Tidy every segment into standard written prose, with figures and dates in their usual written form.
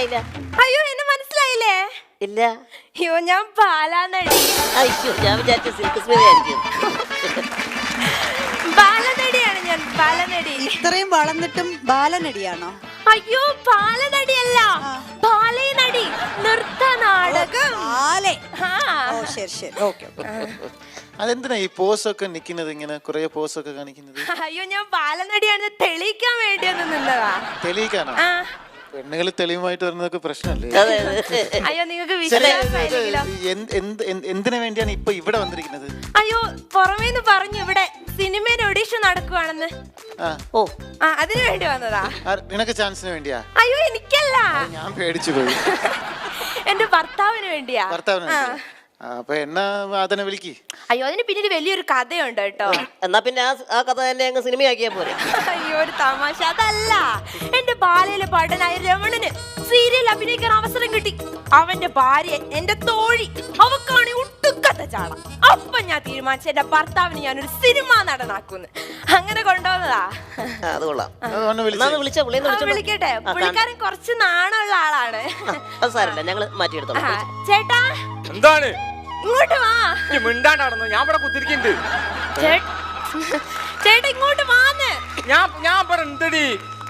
മനസ്സിലായില്ല. അയ്യോ എന്നെ മനസ്സിലായില്ലേ? ഇല്ല. അയ്യോ ഞാൻ ബാലാനടി. അയ്യോ ഞാൻ വിചാരിച്ച സിൽക്ക് സ്മിത ആയിരിക്കും. ബാലനടിയാണ് ഞാൻ, ബാലനടി. ഇത്രയും വളർന്നിട്ടും ബാലനടിയാണോ? അയ്യോ ബാലനടിയല്ല, ബാലനടി, നൃത്ത നാടകം. ഓ ശരി ശരി, ഓക്കെ. അതെന്തിനാ ഈ പോസൊക്കെ നിക്കുന്നത്, ഇങ്ങനെ കുറെ പോസൊക്കെ കാണിക്കുന്നത്? അയ്യോ ഞാൻ ബാലനടിയാണെന്ന് തെളിയിക്കാൻ വേണ്ടി ഒന്ന് നിന്നതാ. തെളിയിക്കാനോ? പെണ്ണുകൾ തെളിവുമായിട്ട് വരുന്നതൊക്കെ പ്രശ്നമല്ലേ? അയ്യോ നിങ്ങൾക്ക് വിശ്വാസമായില്ലെങ്കിലോ? എന്തിനു വേണ്ടിയാണ് ഇപ്പൊ ഇവിടെ വന്നിരിക്കുന്നത്? അയ്യോ പുറമേന്ന് പറഞ്ഞു ഇവിടെ സിനിമയുടെ ഓഡീഷൻ നടക്കുവാണെന്ന്. ഓ അതിനു വേണ്ടി വന്നതാ. നിനക്ക് ചാൻസിന് വേണ്ടിയാ? അയ്യോ എനിക്കല്ല, ഞാൻ പേടിച്ചു പോയി. എന്റെ ഭർത്താവിന് വേണ്ടിയാ. ഭർത്താവിന്? അപ്പൊ എന്നാ അതിനെ വിളിക്ക്. അയ്യോ അതിന് പിന്നീട് വലിയൊരു കഥയുണ്ട് കേട്ടോ. എന്നാ പിന്നെ ആ കഥ തന്നെ അങ്ങ് സിനിമയാക്കിയാ പോരെ. അയ്യോ ഒരു തമാശ. അതല്ല, എന്റെ ബാലയിലെ പാട്ടനായ രമണന് സീരിയൽ അഭിനയിക്കാൻ അവസരം കിട്ടി. അവന്റെ ഭാര്യ എന്റെ തോഴി, അവക്കാണ് ഒട്ടുക്കത്ത ചാടം. അപ്പൊ ഞാൻ തീരുമാനിച്ച എന്റെ ഭർത്താവിന് ഞാനൊരു സിനിമ നടനാക്കുന്നു. അങ്ങനെ കൊണ്ടുവന്നതാ. അത് കൊള്ളാം. വിളിക്കട്ടെ, പുള്ളിക്കാരൻ കുറച്ച് നാണുള്ള ആളാണ്. അത് സാരല്ല, ഞങ്ങള് മാറ്റിയെടുത്തോളാം. ചേട്ടാ എന്താണ് ഇങ്ങോട്ട് വാ. മിണ്ടാണ്ടാണെന്നോ? ഞാൻ ഇവിടെ കുത്തിരിക്കുന്നുണ്ട്. ചേട്ടാ ഇങ്ങോട്ട് വാന്ന്. ഞാൻ പറഞ്ഞടി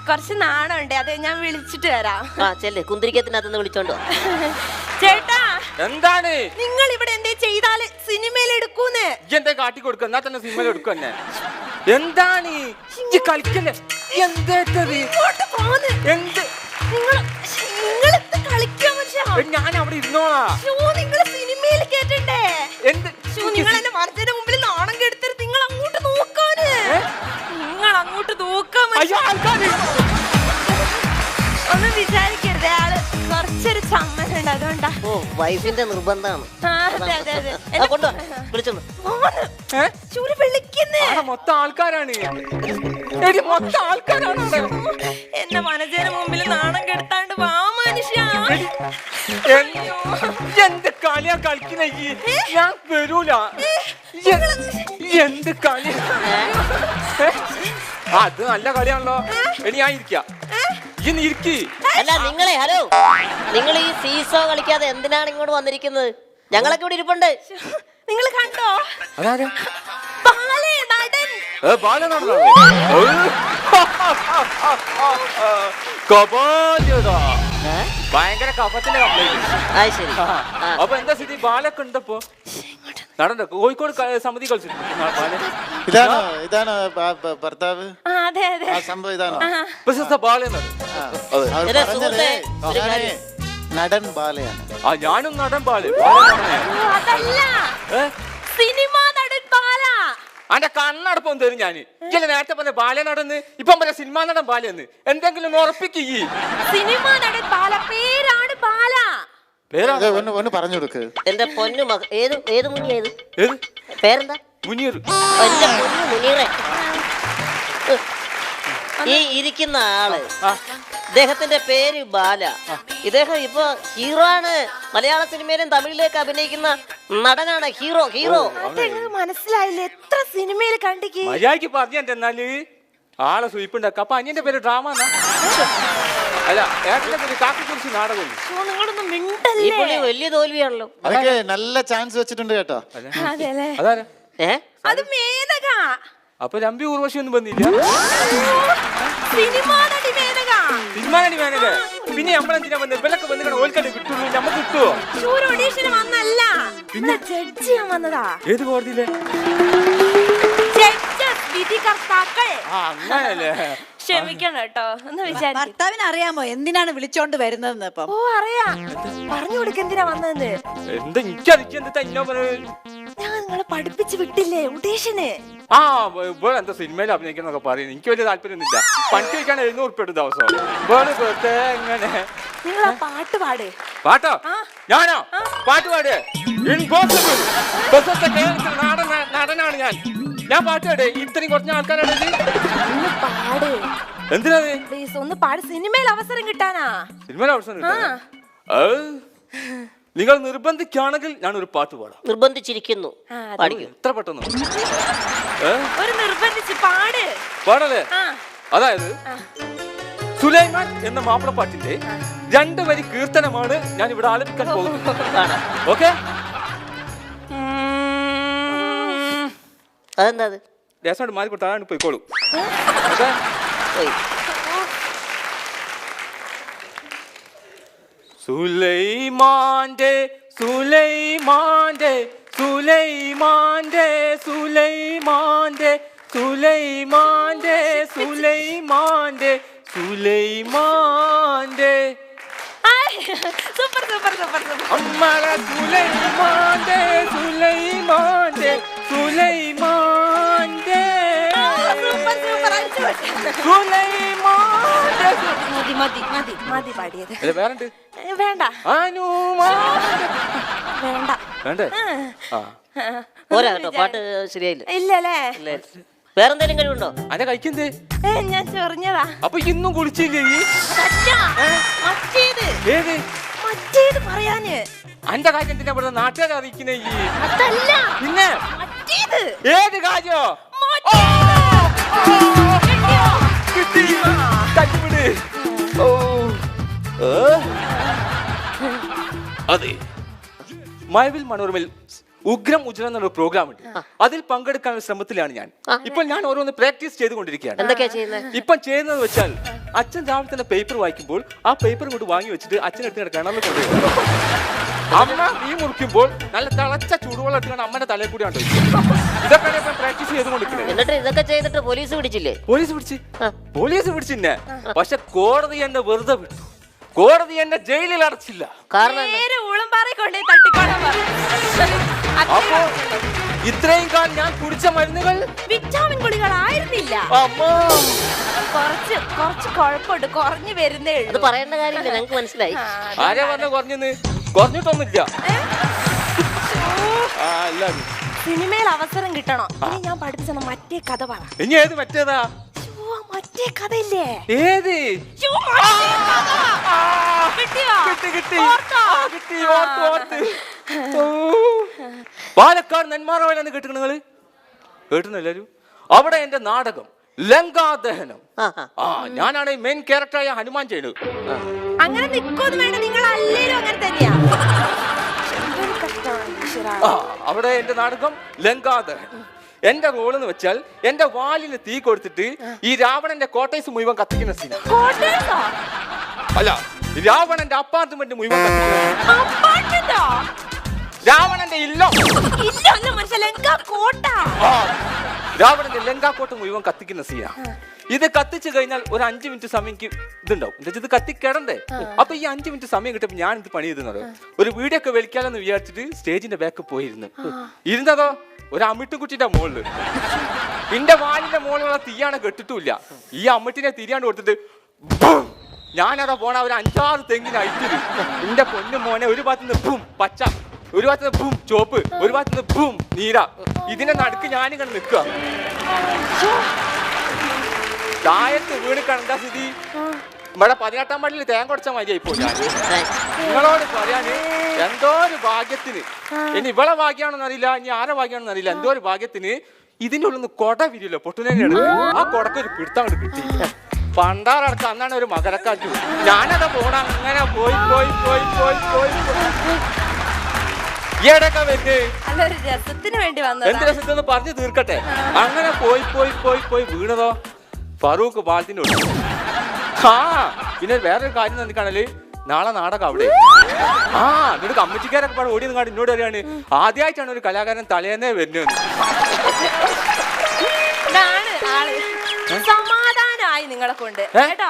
കുറച്ച് നാണുണ്ട്, അത് ഞാൻ വിളിച്ചിട്ട് വരാം. കുന്തിരിക്കത്തിനകത്തുനിന്ന് വിളിച്ചോണ്ടോ. ചേട്ടാ എന്താണ്? നിങ്ങൾ ഇവിടെ എന്തേ ചെയ്താല് സിനിമയിൽ എടുക്കൂന്ന്. എന്താ കാട്ടി കൊടുക്കുക? എന്നാ തന്നെ സിനിമയിൽ എടുക്കുക തന്നെ. എന്താണ് കളിക്കല്ലേ? എന്തേത്തത്? എന്ത് ഞാൻ അവിടെ ഇരുന്നോളാ. നിങ്ങൾ സിനിമയിൽ കേട്ടണ്ടേ? എന്ത് നിങ്ങൾ എന്റെ മനസ്സിന്റെ മുമ്പിൽ നാണം കെടുത്തരുത്. നിങ്ങൾ അങ്ങോട്ട് നോക്കാന്, നിങ്ങൾ അങ്ങോട്ട് നോക്കാൻ ഒന്നും വിചാരിക്കരുത്. ആള് കുറച്ചൊരു ചമ്മലുണ്ട്, അതുകൊണ്ടാ. ഓ വൈഫിന്റെ നിർബന്ധമാണ്. മൊത്തം ആൾക്കാരാണ്, മൊത്തം ആൾക്കാരാണ്. എന്റെ മനസ്സിന് മുമ്പിൽ നാണം കെടുത്താണ്ട് വാ മനുഷ്യ. എന്ത് കളിയാ കളിക്കുന്ന? ഞാൻ വരൂല. എന്ത് കളി? അത് നല്ല കളിയാണല്ലോ. എടി ഞാൻ ഇരിക്കാം. അല്ല നിങ്ങളെ, ഹലോ, നിങ്ങൾ ഈ സീസോ കളിക്കാതെ എന്തിനാണ് ഇങ്ങോട്ട് വന്നിരിക്കുന്നത്? ഞങ്ങളൊക്കെ ഇവിടെ ഇരിപ്പുണ്ട്. നിങ്ങൾ കണ്ടോ? ഭയങ്കര കഫത്തിന്റെ കംപ്ലൈന്റ്. അപ്പൊ എന്താ സ്ഥിതി? ബാലൊക്കെ ഉണ്ടപ്പോ നടണ്ട കോഴിക്കോട് സമിതി കളിച്ചിട്ടുണ്ട്. ഇതാണോ ഭർത്താവ്? സംഭവം ഇതാണോ? നടൻ ബാലയാണ്. ഞാനും നടൻ ബാല. അന്റെ കണ്ണടപ്പം തരും ഞാൻ. നേരത്തെ പറഞ്ഞ ബാല നടന്ന് ഇപ്പം പറഞ്ഞ സിനിമാ നടൻ ബാലെന്ന്. എന്തെങ്കിലും ഉറപ്പിക്കേ. സിനിമാ നടൻ ബാല, പേരാണ് ബാല. ഒന്ന് പറഞ്ഞു കൊടുക്ക്. എന്റെ പൊന്നു ഏത് മുനിയത്? പേരെന്താ? മുനീർ. എന്റെ പൊന്നു മുനീറെ. ഈ ഇരിക്കുന്ന ആള്, ഇദ്ദേഹത്തിന്റെ പേര് ബാല. ഇദ്ദേഹം ഇപ്പൊ ഹീറോ ആണ്. മലയാള സിനിമയിലും തമിഴിലേക്ക് അഭിനയിക്കുന്ന നടനാണ്. ഹീറോ. മനസ്സിലായില്ലേ? എത്ര സിനിമയിൽ കണ്ടിക്ക്. മര്യാദക്ക് പറഞ്ഞെന്നാല് ആളെ സ്വീപ്പുണ്ടാക്ക. അപ്പൊ അനിയന്റെ പേര് ഡ്രാമ. അല്ല ഏട്ടന്റെ പേര് കാക്കിക്കുറിച്ച് നാടകം. നിങ്ങളൊന്നും മിണ്ടല്ലേ. വലിയ തോൽവിയാണല്ലോ. അതൊക്കെ നല്ല ചാൻസ് വെച്ചിട്ടുണ്ട് കേട്ടോ. അതാരാ? അത് മേനക. അപ്പൊ രമ്പി ഉർവശി ഒന്നും വന്നില്ല. സിനിമാ നടി മേനക. പിന്നെ നമ്മളെന്തിനാ വന്നത്? ഇവരൊക്കെ വന്നിട്ട് ഓൽക്കല്ലേ കിട്ടുള്ളൂ. നമുക്ക് കിട്ടുവോ? ഓഡീഷന് വന്നല്ല, പിന്നെ ജഡ്ജ് ചെയ്യാൻ വന്നതാ. ഏത് കോടതിയിലെ? അങ്ങനല്ലേ? ക്ഷമിക്കണം കേട്ടോ, ഒന്ന് വിചാരിക്കും. ഭർത്താവിന് അറിയാമോ എന്തിനാണ് വിളിച്ചോണ്ട് വരുന്നതെന്ന്? ഇപ്പം ഓ അറിയാം. പറഞ്ഞു കൊടുക്ക എന്തിനാ വന്നതെന്ന്. എന്താ എനിക്കറിയിച്ചെന്താ ഇന്നോ പറഞ്ഞത്? ഞാൻ നിങ്ങളെ പഠിപ്പിച്ച് വിട്ടില്ലേ ഓഡീഷന്? ഇവിടെ എന്താ സിനിമയിൽ അഭിനയിക്കുന്നൊക്കെ പറയുന്നത്. എനിക്ക് വലിയ താല്പര്യമൊന്നുമില്ല. പണിക്ക് വയ്ക്കാൻ 700 ഉറുപ്പിക ദിവസം. എങ്ങനെ നിങ്ങൾ ആ പാട്ട് പാട്. പാട്ടോ? ഞാനോ പാട്ട് പാട്? ഇമ്പോസിബിൾ. നടനാണ് ഞാൻ. ഞാൻ പാട്ട് പാടേ? ഇത്രയും കുറഞ്ഞ ആൾക്കാരാണ്. പാട്. എന്തിനാ? ഒന്ന് പാട്. സിനിമയിൽ അവസരം കിട്ടാനാ. സിനിമയിൽ അവസരം കിട്ടാനാ? നിങ്ങൾ നിർബന്ധിക്കുകയാണെങ്കിൽ ഞാൻ ഒരു പാട്ട് പാടാം. നിർബന്ധിച്ചിരിക്കുന്നു. എത്ര പെട്ടെന്ന് ഒരു നിർബന്ധിച്ച് പാട്. പാടല്ലേ? അതായത് സുലൈമാൻ എന്ന മാപ്പിളപ്പാട്ടിന്റെ 2 വരി കീർത്തനമാണ് ഞാൻ ഇവിടെ ആലപിക്കാൻ പോകുന്നത്. ഓക്കെ? അതെന്താ അത്? ദേശം മാറി കൊടുത്താണ് പോയിക്കോളൂ. സുലൈമാന്റെ സുലൈമാന്റെ സുലൈമാന്റെ സുലൈമാന്റെ സുലൈമാന്റെ സുലൈമാന്റെ സുലൈമാന്റെ സൂപ്പർ സൂപ്പർ സൂപ്പർ സൂപ്പർ. അമ്മള സുലൈമാന്റെ സുലൈമാന്റെ സുലൈമാന്റെ സൂപ്പർ സൂപ്പർ അടിച്ചുപൊളി. സുലൈമാന്റെ മതി മതി മതി മതി പാടിയത്. അല്ല വേറെണ്ട്? വേണ്ട ഹനുമാന്റെ വേണ്ട. വേണ്ടേ? ആ പോരാ കേട്ടോ, പാട്ട് ശരിയായില്ല. ഇല്ലല്ലേ? വേറെന്തെങ്കിലും കഴിവുണ്ടോ? അതെ കഴിക്കുന്നേ ഞാൻ ചൊറിഞ്ഞതാ. അപ്പൊ ഇന്നും കുളിച്ചില്ലേ? ഏത് മറ്റേത് പറയാന് അന്റെ കാര്യം എന്തിനാ ഇവിടെ നാട്ടുകാരെ അറിയിക്കുന്നേ? അതല്ല പിന്നെ മറ്റേത്. ഏത് കാര്യോ? കിട്ടി. തട്ടിവിട്. അതെ, മഴവിൽ മനോരമയിൽ ഉഗ്രം ഉജ്രം എന്നൊരു പ്രോഗ്രാം ഉണ്ട്. അതിൽ പങ്കെടുക്കാനുള്ള ശ്രമത്തിലാണ് ഞാൻ. ഇപ്പോൾ ഞാൻ ഓരോന്ന് പ്രാക്ടീസ് ചെയ്തുകൊണ്ടിരിക്കുകയാണ്. എന്തൊക്കെയാ ചെയ്യുന്നത്? ഇപ്പം ചെയ്യുന്നത് വെച്ചാൽ അച്ഛൻ രാവിലെ തന്നെ പേപ്പർ വായിക്കുമ്പോൾ ആ പേപ്പർ കൊണ്ട് വാങ്ങി വെച്ചിട്ട് അച്ഛനെടുത്ത് കിടക്കണം കൊണ്ടുപോകും. അമ്മ മീൻ മുറിക്കുമ്പോൾ നല്ല തിളച്ച ചൂടുവെള്ളം എടുത്താണ് അമ്മന്റെ തലയിൽ കൂടി ആണ്. ഇതൊക്കെയാണ് ഇപ്പം പ്രാക്ടീസ് ചെയ്തുകൊണ്ടിരിക്കുന്നത്. എന്നിട്ട് ഇതൊക്കെ ചെയ്തിട്ട് പോലീസ് പിടിച്ചില്ലേ? പോലീസ് പിടിച്ചിന്നെ. പക്ഷെ കോടതി എന്നെ വെറുതെ വിട്ടു. കോടതി എന്നെ ജയിലിൽ അടച്ചില്ല. കാരണം അപ്പോ ഇത്രയും കാലം ഞാൻ കുടിച്ച മരുന്നുകൾ വിറ്റാമിൻ ഗുളികളായിരുന്നില്ല. കുറച്ച് കുഴപ്പമുണ്ട്, കുറഞ്ഞു വരുന്നേ അത് ഉള്ളൂ. പറയേണ്ട കാര്യമില്ല, ഞങ്ങൾക്ക് മനസ്സിലായി. ആരാ പറഞ്ഞ കുറഞ്ഞെന്ന്? കുറഞ്ഞിട്ടൊന്നുമില്ല. സിനിമയിൽ അവസരം കിട്ടണം. ഇനി ഞാൻ പഠിപ്പിച്ച മറ്റേ കഥ പറ. ഇനി ഏത് മറ്റേതാ? മറ്റേ കഥയില്ലേ? ഏത്? പാലക്കാട് നെന്മാറ കേട്ടിട്ട് നിങ്ങള് കേട്ടുന്നെല്ലാരും? അവിടെ എന്റെ നാടകം ലങ്കാദഹനം. ഞാനാണ് മെയിൻ ക്യാരക്ടറായ ഹനുമാൻ ചെയ്യുന്നത്. അങ്ങനെ നിക്കൊന്നും വേണ്ട, നിങ്ങൾ അല്ലേലും അങ്ങനെ തന്നെയാ. അവിടെ എന്റെ നാടകം ലങ്കാദഹനം. എന്റെ റോൾ എന്ന് വെച്ചാൽ എന്റെ വാലിന് തീ കൊടുത്തിട്ട് ഈ രാവണന്റെ കോട്ടേഴ്സ് മുഴുവൻ കത്തിക്കുന്ന സീന. അല്ല, രാവണന്റെ അപ്പാർട്ട്മെന്റ് മുഴുവൻ കത്തിക്കുന്ന. രാവണന്റെ രാവണന്റെ ലങ്കാക്കോട്ട മുഴുവൻ കത്തിക്കുന്ന സീന. ഇത് കത്തിച്ചു കഴിഞ്ഞാൽ ഒരു 5 മിനിറ്റ് സമയം ഇതുണ്ടാവും. ഇത് കത്തിക്കിടണ്ടേ? അപ്പൊ ഈ 5 മിനിറ്റ് സമയം കിട്ടുമ്പോൾ ഞാൻ ഇത് പണി ചെയ്തെന്നത് ഒരു വീഡിയോ ഒക്കെ വലിക്കാലെന്ന് വിചാരിച്ചിട്ട് സ്റ്റേജിന്റെ ബാക്ക് പോയിരുന്നു. ഇരുന്നതോ ഒരു അമ്മിട്ടുകുട്ടിന്റെ മുകളില്. എന്റെ വാലിന്റെ മുകളിലുള്ള തീയാണ് കെട്ടിട്ടില്ല. ഈ അമ്മിട്ടിനെ തിരിയാണ്ട് കൊടുത്തിട്ട് ഞാനതാ പോണ ഒരു 5-6 തെങ്ങിനായിട്ടില്ല. എന്റെ പൊന്നു മോനെ, ഒരു ഭാഗത്തുനിന്ന് ഭൂം പച്ച, ഒരു ഭാഗത്തുനിന്ന് ഭൂം ചോപ്പ്, ഒരു ഭാഗത്തുനിന്ന് ഭൂം നീര. ഇതിനെ നടുക്ക് ഞാനിങ്ങനെ നിൽക്കുക. താഴത്ത് വീണ് കണ്ട സ്ഥിതി ഇവിടെ 18-ാം പള്ളിയിൽ തേങ്ങ കൊടുച്ച മതിയായിപ്പോ. ഞാൻ നിങ്ങളോട് പറയാന് എന്തോ ഒരു ഭാഗ്യത്തിന്, ഇനി ഇവളെ ഭാഗ്യാണെന്ന് അറിയില്ല, ഇനി ആരെ ഭാഗ്യാണെന്ന് അറിയില്ല, എന്തോ ഒരു ഭാഗ്യത്തിന് ഇതിന്റെ ഉള്ളിൽ നിന്ന് കൊട വിരിയല്ലോ പൊട്ടുന്നതിനാണ്. ആ കൊടക്ക് ഒരു പിടുത്തം അങ്ങോട്ട് കിട്ടി. പണ്ടാറടക്കം അന്നാണ് ഒരു മകരക്കാറ്റ്. ഞാനതാ പോണ അങ്ങനെ പോയി പോയി പോയി പോയി പോയി ഈയിടൊക്കെ വരുന്നേ. എന്ത് രസത്തൊന്ന് പറഞ്ഞു തീർക്കട്ടെ. അങ്ങനെ പോയി പോയി പോയി പോയി വീണതോ ഫറൂഖ് പാലത്തിന്റെ ഉള്ളിൽ. പിന്നെ വേറൊരു കാര്യം നിൽക്കാണല്ലേ, നാളെ നാടകം അവിടെ. എന്നിട്ട് കമ്മിറ്റിക്കാരൊക്കെ പാടെ ഓടി നിങ്ങാണ്ട് എന്നോട് പറയാണ് ആദ്യമായിട്ടാണ് ഒരു കലാകാരൻ തലേന്നേ വരുന്നത്. സമാധാനമായി നിങ്ങളെ കൊണ്ട് കേട്ടോ.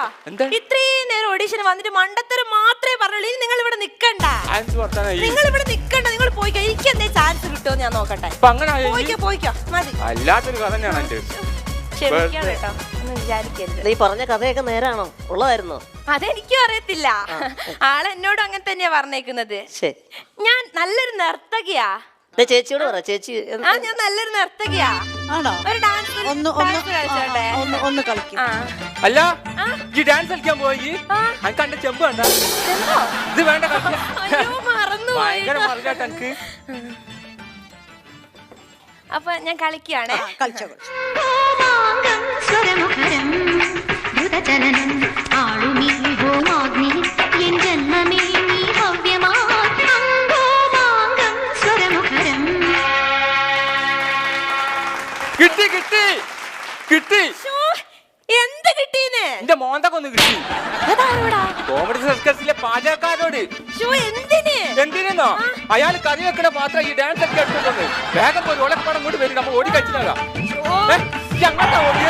ഇത്രയും നേരം ഓഡീഷന് വന്നിട്ട് മണ്ടത്തരം മാത്രമേ പറഞ്ഞുള്ളൂ. ഇനി നിങ്ങൾ ഇവിടെ നിക്കണ്ട, നിങ്ങൾ ഇവിടെ നിക്കണ്ട, നിങ്ങൾ പോയിക്കോ. എനിക്ക് എന്തേ ചാൻസ് കിട്ടുമോ ഞാൻ നോക്കട്ടെ. പോയിക്കോ മതി. അല്ലാത്തൊരു കഥ തന്നെയാണ് എന്റെ. ക്ഷമിക്കണം കേട്ടോ, ഒന്നും വിചാരിക്കരുത്. നീ പറഞ്ഞ കഥയൊക്കെ നേരാണോ, ഉള്ളതായിരുന്നോ? അതെനിക്കും അറിയത്തില്ല. ആളെന്നോടും അങ്ങനെ തന്നെയാ പറഞ്ഞേക്കുന്നത്. ഞാൻ നല്ലൊരു നർത്തകിയാ. ചേച്ചിയോട് പറ. ചേച്ചി ഞാൻ നല്ലൊരു നർത്തകിയാ. ആണോ? ഒരു ഡാൻസ് കളിച്ചോട്ടെ? ഒന്ന് കളിക്കും. അല്ല, ഈ ഡാൻസ് കളിക്കാൻ പോയി കണ്ട ചെമ്പ് കണ്ട ഇത് വേണ്ട. ഭയങ്കര മറിച്ചാട്ട് എനിക്ക്. അപ്പൊ ഞാൻ കളിക്കുകയാണേ. കളിച്ചോ. സ്വരമുഖരം ദ്രുതചലനം ആളു കിട്ടി കിട്ടി കിട്ടി. ശ്ശോ, എന്ത് കിട്ടീന്ന്? എന്റെ മോന്തക്കൊന്ന് കിട്ടി. അതാരോടാ? കോമഡി സർക്കസിലെ പാചകക്കാരോട്. ശ്ശോ, എന്തിന്? എന്തിനെന്നോ? അയാൾ കറി വെക്കണ പാത്രം ഈ ഡാൻസ് ഒക്കെ എടുത്തോണ്ട് വേഗം പോയി ഒളപ്പടം കൊണ്ട് വരും. നമ്മൾ ഓടി കഴിച്ചിട്ടാകാം. ശ്ശോ. അങ്ങോട്ടാ ഓടിയ